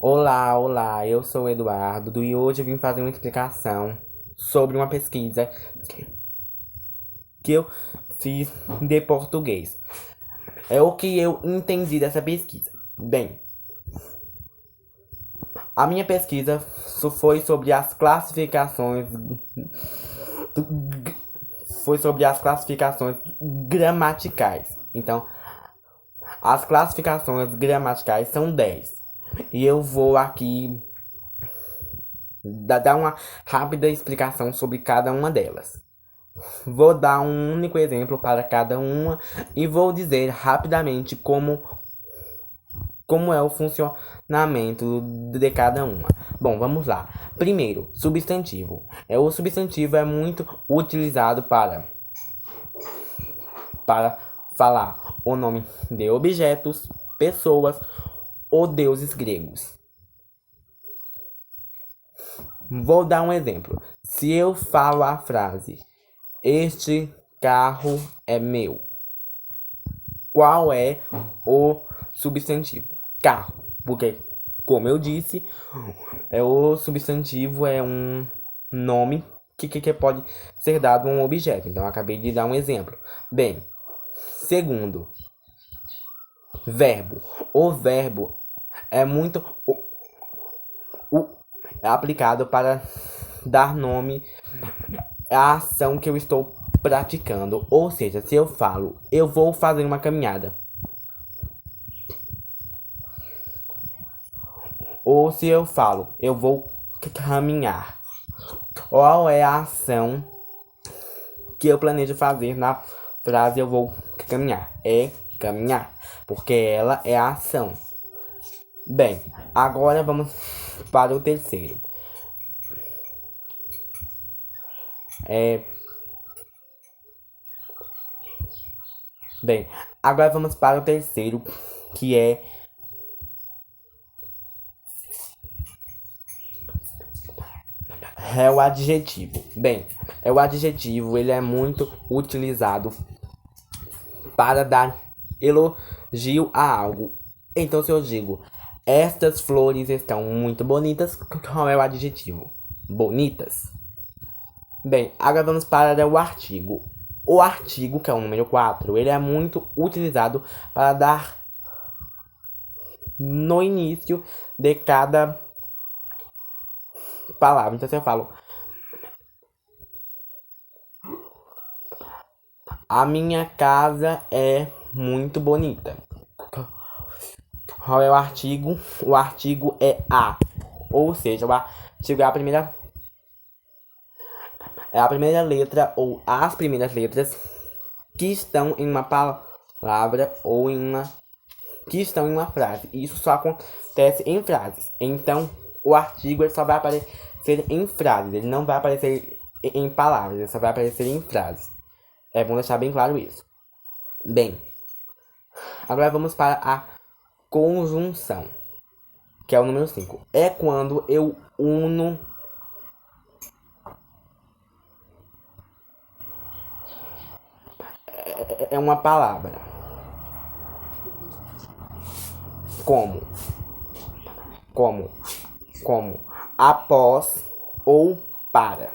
Olá, olá, eu sou o Eduardo e hoje eu vim fazer uma explicação sobre uma pesquisa que eu fiz de português. É o que eu entendi dessa pesquisa. Bem, a minha pesquisa foi sobre as classificações foi sobre as classificações gramaticais. Então, as classificações gramaticais são 10. E eu vou aqui dar uma rápida explicação sobre cada uma delas. Vou dar um único exemplo para cada uma e vou dizer rapidamente como é o funcionamento de cada uma. Bom, vamos lá. Primeiro, substantivo. O substantivo é muito utilizado para falar o nome de objetos, pessoas ou deuses gregos. Vou dar um exemplo. Se eu falo a frase: este carro é meu. Qual é o substantivo? Carro. Porque, como eu disse, o substantivo é um nome que pode ser dado a um objeto. Então, eu acabei de dar um exemplo. Bem, segundo, verbo. O verbo é muito aplicado para dar nome à ação que eu estou praticando. Ou seja, se eu falo, eu vou fazer uma caminhada. Ou se eu falo, eu vou caminhar. Qual é a ação que eu planejo fazer na frase eu vou caminhar? É caminhar, porque ela é a ação. Bem, agora vamos para o terceiro. Bem, agora vamos para o terceiro, que é o adjetivo. Bem, o adjetivo ele é muito utilizado para dar elogio a algo. Então, se eu digo, estas flores estão muito bonitas, qual é o adjetivo? Bonitas. Bem, agora vamos para o artigo. O artigo, que é o número 4, ele é muito utilizado para dar no início de cada palavra. Então, se eu falo, a minha casa é muito bonita. Qual é o artigo? O artigo é a. Ou seja, o artigo é a primeira letra ou as primeiras letras que estão em uma palavra ou que estão em uma frase. Isso só acontece em frases. Então, o artigo ele só vai aparecer em frases. Ele não vai aparecer em palavras. Ele só vai aparecer em frases. É bom deixar bem claro isso. Bem, agora vamos para a conjunção, que é o número 5. É quando eu uno uma palavra. Como? Como? Como? Após ou para.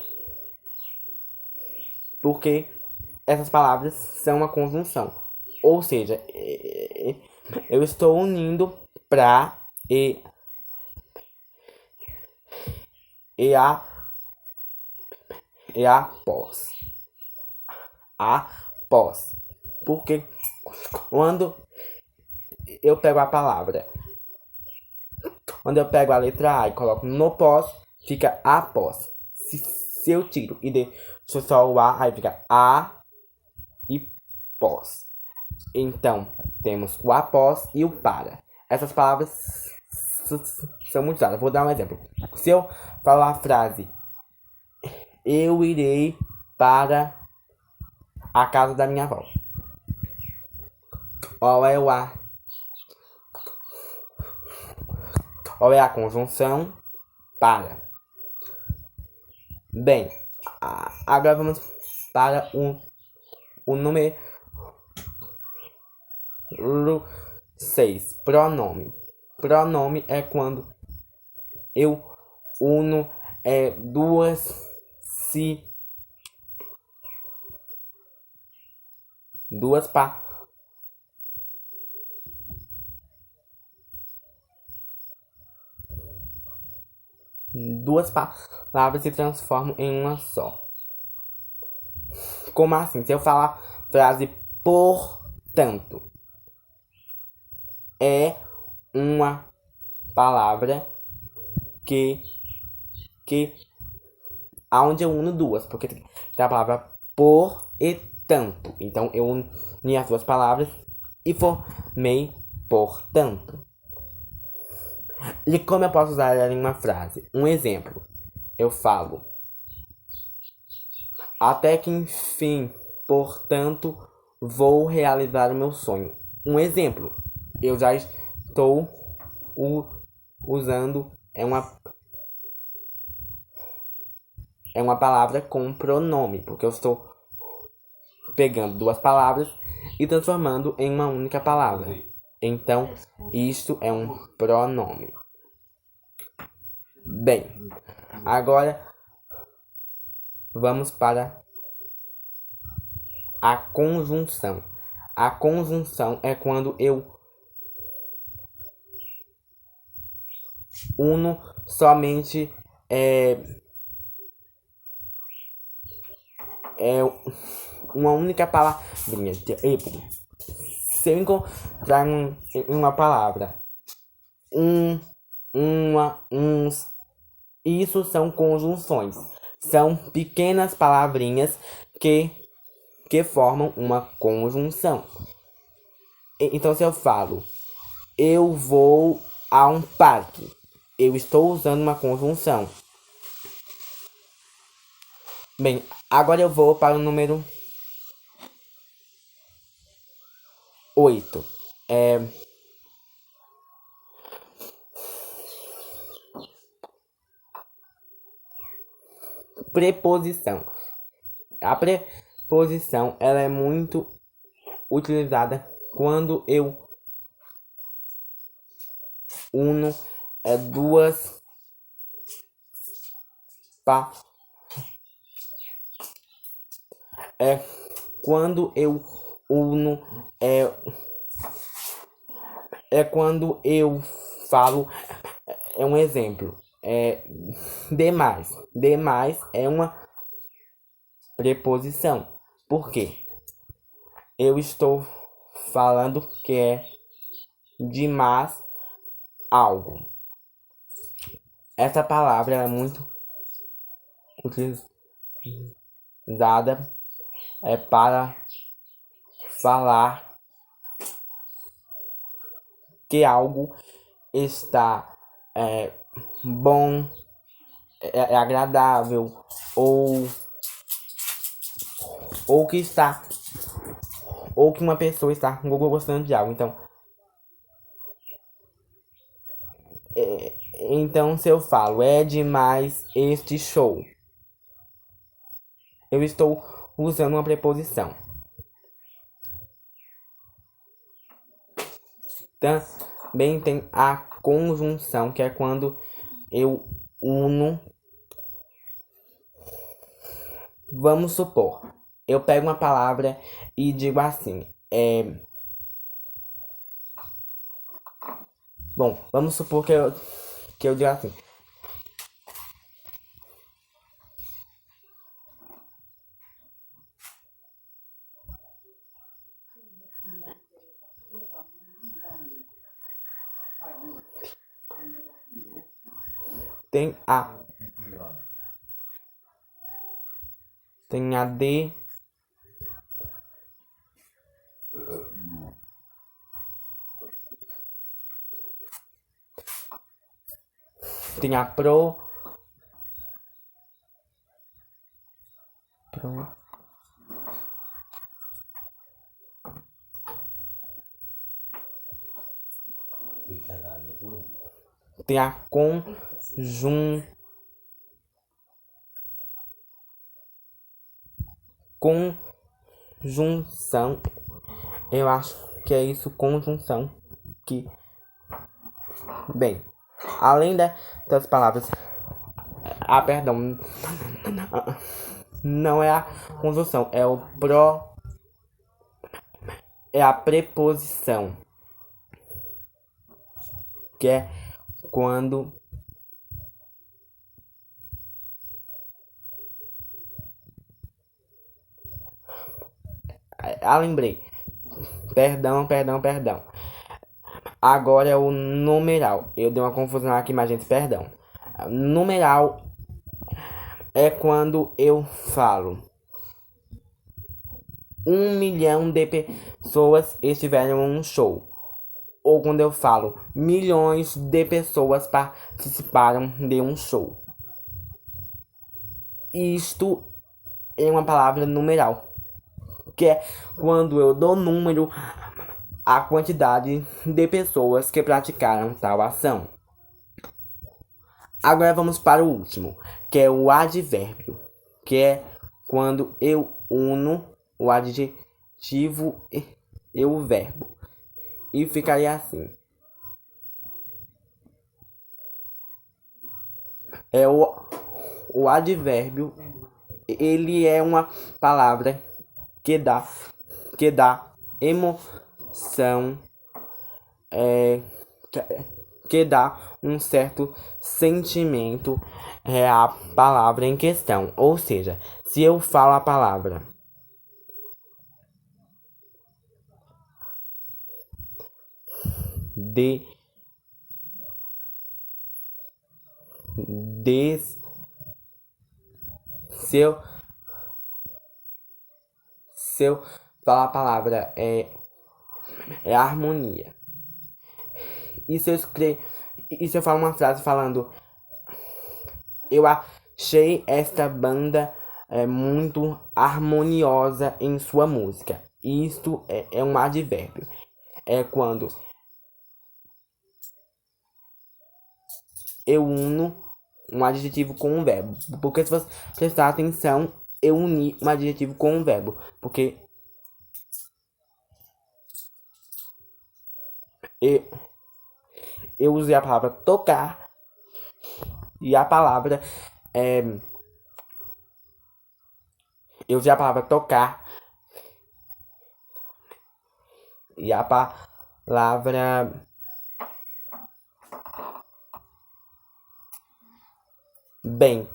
Porque essas palavras são uma conjunção. Ou seja, eu estou unindo pra e a e após. Após. Porque quando eu pego a palavra, quando eu pego a letra A e coloco no pós, fica após. Se eu tiro e deixo só o A, aí fica a e pós. Então, temos o após e o para. Essas palavras são muito usadas. Vou dar um exemplo. Se eu falar a frase, eu irei para a casa da minha avó. Qual é o A? Qual é a conjunção? Para. Bem, agora vamos para o número 6. Pronome. Pronome é quando eu uno duas palavras se transformam em uma só. Como assim? Se eu falar frase portanto, é uma palavra que aonde eu uno duas, porque tem a palavra por e tanto. Então eu uni as duas palavras e formei portanto. E como eu posso usar ela em uma frase? Um exemplo. Eu falo: até que enfim, portanto, vou realizar o meu sonho. Um exemplo. Eu já estou usando uma palavra com pronome, porque eu estou pegando duas palavras e transformando em uma única palavra. Então, isto é um pronome. Bem, agora vamos para a conjunção. A conjunção é quando eu uno somente uma única palavrinha. Se eu encontrar em uma palavra uns, isso são conjunções. São pequenas palavrinhas que formam uma conjunção. Então, se eu falo, eu vou a um parque, eu estou usando uma conjunção. Bem, agora eu vou para o número 8. Preposição. A preposição ela é muito utilizada quando eu uno duas quando eu uno quando eu falo um exemplo. Demais. Demais é uma preposição. Por quê? Eu estou falando que é demais algo. Essa palavra é muito utilizada para falar que algo está bom, é agradável ou que uma pessoa está gostando de algo. Então se eu falo é demais este show, eu estou usando uma preposição. Também tem a conjunção, que é quando eu uno. Vamos supor, eu pego uma palavra e digo assim. Bom, vamos supor que eu digo assim. Tem a D, tem a tem a conjunção. Eu acho que é isso, conjunção. Bem, Além das palavras, perdão, não é a conjunção, é a preposição, que é quando lembrei. Perdão. Agora é o numeral. Eu dei uma confusão aqui, mas gente, perdão. Numeral é quando eu falo 1 milhão de pessoas estiveram em um show. Ou quando eu falo milhões de pessoas participaram de um show. Isto é uma palavra numeral, que é quando eu dou número à quantidade de pessoas que praticaram tal ação. Agora vamos para o último, que é o advérbio, que é quando eu uno o adjetivo e o verbo. E ficaria assim. O advérbio, ele é uma palavra que dá emoção, que dá um certo sentimento à palavra em questão. Ou seja, se eu falo a palavra se eu falar a palavra harmonia, e se eu falo uma frase falando eu achei esta banda muito harmoniosa em sua música, isto é um advérbio. É quando eu uno um adjetivo com um verbo. Porque se você prestar atenção, eu uni um adjetivo com um verbo. Porque eu usei a palavra tocar e a palavra eu usei a palavra tocar e a palavra bem.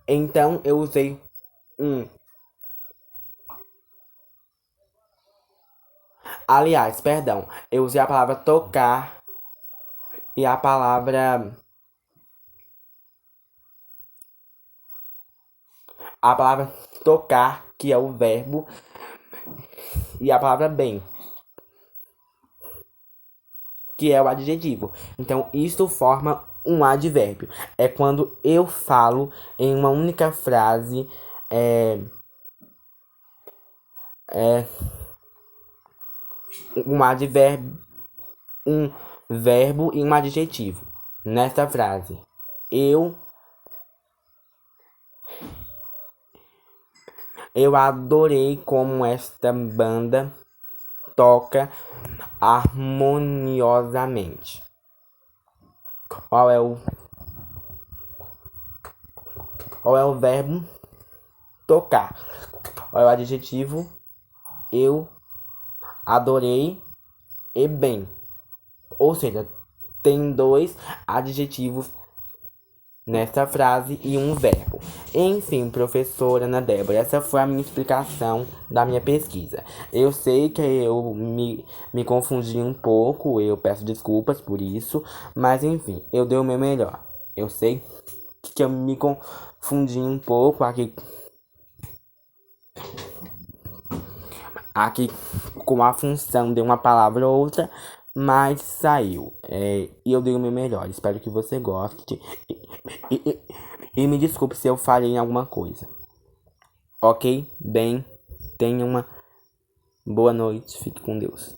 Então eu usei aliás, perdão, eu usei a palavra tocar e a palavra tocar, que é o verbo, e a palavra bem, que é o adjetivo. Então, isso forma um advérbio. É quando eu falo em uma única frase um advérbio, um verbo e um adjetivo. Nesta frase, eu adorei como esta banda toca harmoniosamente. Qual é o verbo? Tocar. Qual é o adjetivo? Eu adorei e bem. Ou seja, tem 2 adjetivos nesta frase e um verbo. Enfim, professora Ana Débora, essa foi a minha explicação da minha pesquisa. Eu sei que eu me confundi um pouco, eu peço desculpas por isso, mas enfim, eu dei o meu melhor. Eu sei que eu me confundi um pouco aqui com a função de uma palavra ou outra, mas saiu. E eu dei o meu melhor. Espero que você goste. E me desculpe se eu falhei em alguma coisa. Ok? Bem, tenha uma boa noite. Fique com Deus.